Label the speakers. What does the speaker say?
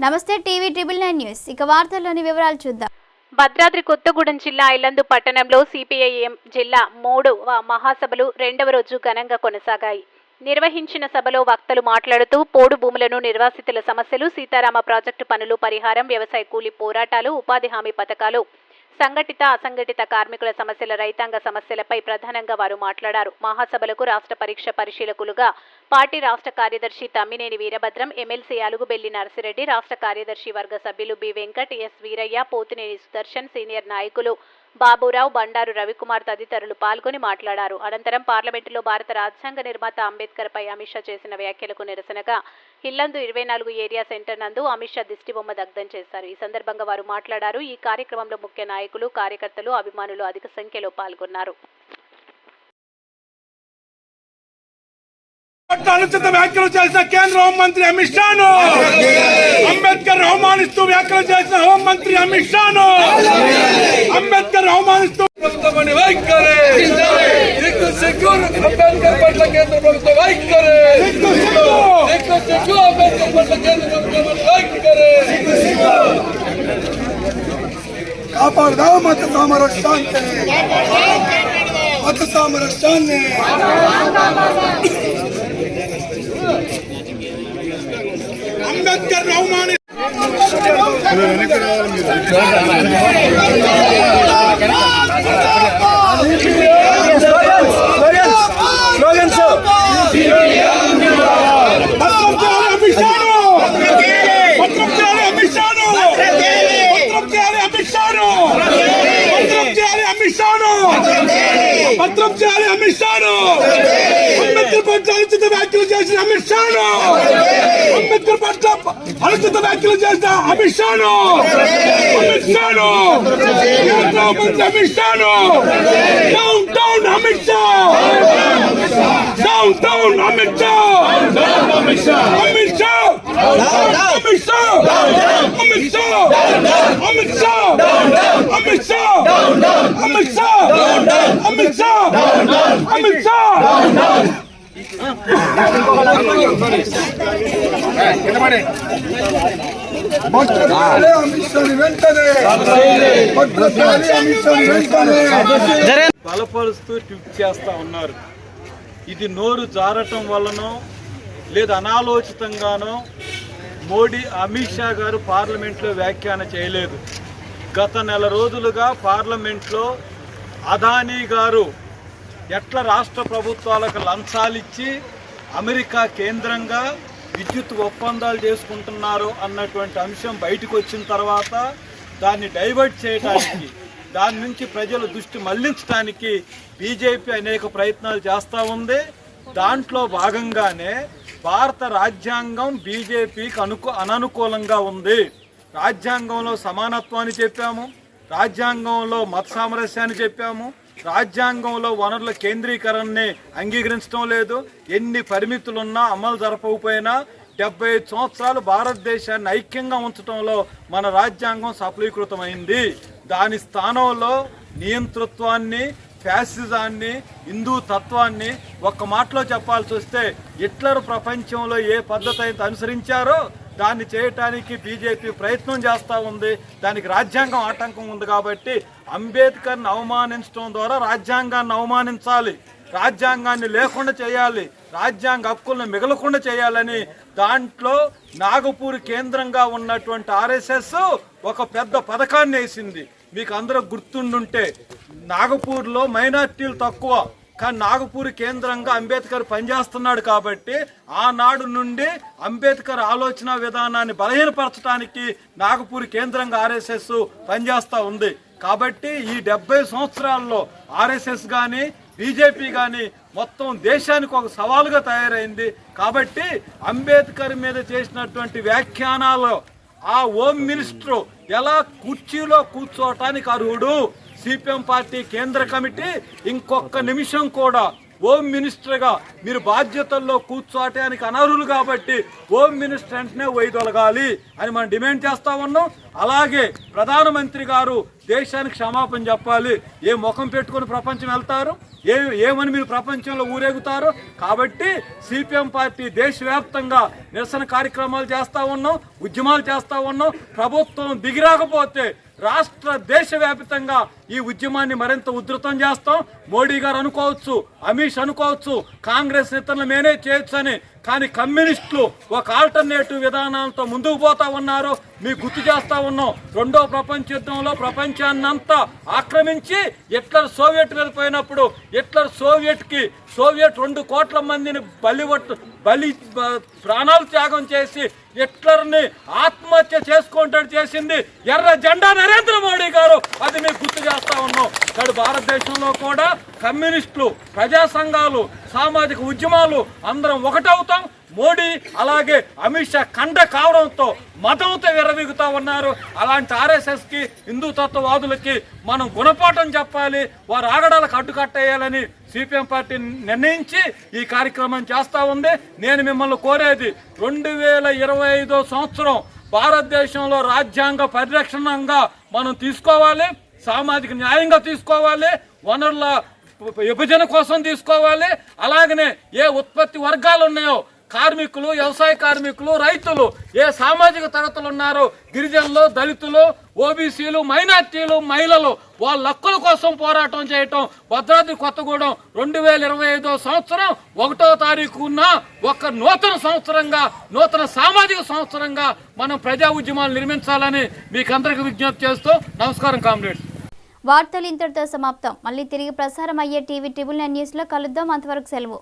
Speaker 1: నమస్తే TV TNN news ఇక వార్తల్లోని వివరాలు చూద్దాం.
Speaker 2: భద్రాద్రి కొత్తగూడెం జిల్లా ఐలందు పట్టణంలో సిపిఐఎం జిల్లా 3వ మహాసభలు 2వ రోజు ఘనంగా కొనసాగాయి. నిర్వహించిన సభలో వక్తలు మాట్లాడుతూ పోడు భూములను, నిర్వాసితుల సమస్యలు, సీతారామ ప్రాజెక్టు పనులు పరిహారం, వ్యవసాయ కూలీ పోరాటాలు, ఉపాధి హామీ పథకాలు, సంఘటిత అసంఘటిత కార్మికుల సమస్యల, రైతాంగ సమస్యలపై ప్రధానంగా వారు మాట్లాడారు. మహాసభలకు రాష్ట్ర పరీక్ష పరిశీలకులుగా పార్టీ రాష్ట్ర కార్యదర్శి తమ్మినేని వీరభద్రం, ఎమ్మెల్సీ అలుగుబెల్లి నర్సిరెడ్డి, రాష్ట్ర కార్యదర్శి వర్గ సభ్యులు B Venkat, S Veeraiah, Pothineni Sudarshan, senior నాయకులు బాబురావు, బండారు రవికుమార్ తదితరులు పాల్గొని మాట్లాడారు. అనంతరం పార్లమెంటులో భారత రాజ్యాంగ నిర్మాత అంబేద్కర్ పై అమిత్ షా చేసిన వ్యాఖ్యలకు నిరసనగా ఇల్లందు 24 ఏరియా సెంటర్ నందు అమిత్ షా దిష్టిబొమ్మ దగ్ధం చేశారు. ఈ సందర్భంగా వారు మాట్లాడారు. ఈ కార్యక్రమంలో ముఖ్య నాయకులు, కార్యకర్తలు, అభిమానులు అధిక సంఖ్యలో పాల్గొన్నారు.
Speaker 3: అనుచిత వ్యాఖ్యలు చేసిన కేంద్ర హోంమంత్రి అమిత్ షాను, అంబేద్కర్ అవమానిస్తూ వ్యాఖ్యలు చేసిన హోంమంత్రి అమిత్ షాను, అంబేద్కర్ అవమానిస్తూ
Speaker 4: వైఖరి అంబేద్కర్ పట్ల కేంద్ర ప్రభుత్వం వైఖరి అంబేద్కర్ పట్ల కేంద్ర ప్రభుత్వం వైఖరి
Speaker 3: కాపాడదాం మత సామరస్యాన్ని, మత సామరస్యాన్ని. అంబేద్కర్ అవమాని పత్రం చేయాలి అమిత్ షాను, అంబేద్కర్ పట్ల అనుచిత వ్యాఖ్యలు చేసిన అమిత్ షాను, అంబేద్కర్ పట్ల అనుచిత వ్యాఖ్యలు చేసిన అమిత్ షాను, అమిత్ షాను, అమిత్ షాను, down down Amit Shah, down down Amit Shah, Amit Shah, Amit Shah, Amit Shah, Amit Shah, Amit Shah, Amit Shah, Amit Shah, Amit Shah, Amit Shah.
Speaker 4: బలపరుస్తూ ట్వీట్ చేస్తా ఉన్నారు. ఇది నోరు జారటం వల్లనో లేదా అనాలోచితంగానో మోడీ, అమిత్ షా గారు పార్లమెంట్లో వ్యాఖ్యానం చేయలేదు. గత నెల రోజులుగా పార్లమెంట్లో అదానీ గారు ఎట్లా రాష్ట్ర ప్రభుత్వాలకు లంచాలిచ్చి అమెరికా కేంద్రంగా విద్యుత్ ఒప్పందాలు చేసుకుంటున్నారు అన్నటువంటి అంశం బయటకు వచ్చిన తర్వాత దాన్ని డైవర్ట్ చేయడానికి, దాని నుంచి ప్రజల దృష్టి మళ్లించడానికి బీజేపీ అనేక ప్రయత్నాలు చేస్తూ ఉంది. దాంట్లో భాగంగానే భారత రాజ్యాంగం బీజేపీకి అననుకూలంగా ఉంది. రాజ్యాంగంలో సమానత్వాన్ని చెప్పాము, రాజ్యాంగంలో మత సామరస్యాన్ని చెప్పాము, రాజ్యాంగంలో వనరుల కేంద్రీకరణని అంగీకరించడం లేదు. ఎన్ని పరిమితులున్నా అమలు జరపకపోయినా 75 సంవత్సరాలు భారతదేశాన్ని ఐక్యంగా ఉంచడంలో మన రాజ్యాంగం సఫలీకృతమైంది. దాని స్థానంలో నియంతృత్వాన్ని, ఫ్యాసిజాన్ని, హిందూ తత్వాన్ని ఒక్క మాటలో చెప్పాల్సి వస్తే హిట్లర్ ప్రపంచంలో ఏ పద్ధతి అయితే అనుసరించారో దాన్ని చేయటానికి బీజేపీ ప్రయత్నం చేస్తూ ఉంది. దానికి రాజ్యాంగం ఆటంకం ఉంది. కాబట్టి అంబేద్కర్ని అవమానించడం ద్వారా రాజ్యాంగాన్ని అవమానించాలి, రాజ్యాంగాన్ని లేకుండా చేయాలి, రాజ్యాంగ హక్కులను మిగలకుండా చేయాలని దాంట్లో నాగపూర్ కేంద్రంగా ఉన్నటువంటి ఆర్ఎస్ఎస్ ఒక పెద్ద పథకాన్ని వేసింది. మీకు అందరూ గుర్తుండుంటే నాగపూర్లో మైనార్టీలు తక్కువ, కానీ నాగపూర్ కేంద్రంగా అంబేద్కర్ పనిచేస్తున్నాడు. కాబట్టి ఆనాడు నుండి అంబేద్కర్ ఆలోచన విధానాన్ని బలహీనపరచడానికి నాగపూర్ కేంద్రంగా ఆర్ఎస్ఎస్ పనిచేస్తూ ఉంది. కాబట్టి ఈ 70 సంవత్సరాల్లో ఆర్ఎస్ఎస్ కానీ బీజేపీ కానీ మొత్తం దేశానికి ఒక సవాలుగా తయారైంది. కాబట్టి అంబేద్కర్ మీద చేసినటువంటి వ్యాఖ్యానాలు ఆ హోమ్ మినిస్టర్ ఎలా కుర్చీలో కూర్చోవటానికి అర్హుడు. సిపిఎం పార్టీ కేంద్ర కమిటీ ఇంకొక నిమిషం కూడా హోమ్ మినిస్టర్గా మీరు బాధ్యతల్లో కూర్చోటానికి అనర్హులు కాబట్టి హోమ్ మినిస్టర్ వెంటనే వైదొలగాలి అని మనం డిమాండ్ చేస్తా ఉన్నాం. అలాగే ప్రధానమంత్రి గారు దేశానికి క్షమాపణ చెప్పాలి. ఏ ముఖం పెట్టుకొని ప్రపంచం వెళ్తారు, ఏమని మీరు ప్రపంచంలో ఊరేగుతారు? కాబట్టి సిపిఎం పార్టీ దేశవ్యాప్తంగా నిరసన కార్యక్రమాలు చేస్తూ ఉన్నాం, ఉద్యమాలు చేస్తూ ఉన్నాం. ప్రభుత్వం దిగిరాకపోతే రాష్ట్ర దేశవ్యాప్తంగా ఈ ఉద్యమాన్ని మరింత ఉధృతం చేస్తాం. మోడీ గారు అనుకోవచ్చు, అమిత్ షా అనుకోవచ్చు, కాంగ్రెస్ నేతలను మేనేజ్ చేయొచ్చు అని, కానీ కమ్యూనిస్టులు ఒక ఆల్టర్నేటివ్ విధానాలతో ముందుకు పోతా ఉన్నారు. మీకు గుర్తు చేస్తా ఉన్నాం, రెండో ప్రపంచ యుద్ధంలో ప్రపంచాన్నంతా ఆక్రమించి హిట్లర్ సోవియట్ వెళ్ళిపోయినప్పుడు హిట్లర్ సోవియట్ 2 కోట్ల మందిని బలి ప్రాణాలు త్యాగం చేసి హిట్లర్ని ఆత్మహత్య చేసుకుంటాడు చేసింది ఎర్ర జెండా నరేంద్ర మోడీ గారు. అది మీకు గుర్తు చేస్తా ఉన్నాం. ఇక్కడ భారతదేశంలో కూడా కమ్యూనిస్టులు, ప్రజా సంఘాలు, సామాజిక ఉద్యమాలు అందరం ఒకటవుతాం. మోడీ అలాగే అమిత్ షా కండ కావడంతో మతంతో విర్రవీగుతా ఉన్నారు. అలాంటి ఆర్ఎస్ఎస్కి, హిందూ తత్వవాదులకి మనం గుణపాఠం చెప్పాలి, వారు ఆగడాలకు అడ్డుకట్టేయాలని సిపిఎం పార్టీ నిర్ణయించి ఈ కార్యక్రమం చేస్తూ ఉంది. నేను మిమ్మల్ని కోరేది 2025 సంవత్సరం భారతదేశంలో రాజ్యాంగ పరిరక్షణంగా మనం తీసుకోవాలి, సామాజిక న్యాయంగా తీసుకోవాలి, వనరుల విభజన కోసం తీసుకోవాలి. అలాగనే ఏ ఉత్పత్తి వర్గాలు ఉన్నాయో కార్మికులు, వ్యవసాయ కార్మికులు, రైతులు, ఏ సామాజిక తరగతులు ఉన్నారో గిరిజనులు, దళితులు, ఓబీసీలు, మైనార్టీలు, మహిళలు, వాళ్ళ హక్కుల కోసం పోరాటం చేయటం. భద్రాద్రి కొత్తగూడెం 2025 సంవత్సరం 1వ తారీఖున ఒక నూతన సంవత్సరంగా, నూతన సామాజిక సంవత్సరంగా మనం ప్రజా ఉద్యమాలు నిర్మించాలని మీకు అందరికీ విజ్ఞప్తి చేస్తూ నమస్కారం కామ్రేడ్స్.
Speaker 1: వార్తలు ఇంతటితో సమాప్తం. మళ్ళీ తిరిగి ప్రసారం అయ్యే టీవీ 999 న్యూస్లో కలుద్దాం. అంతవరకు సెలవు.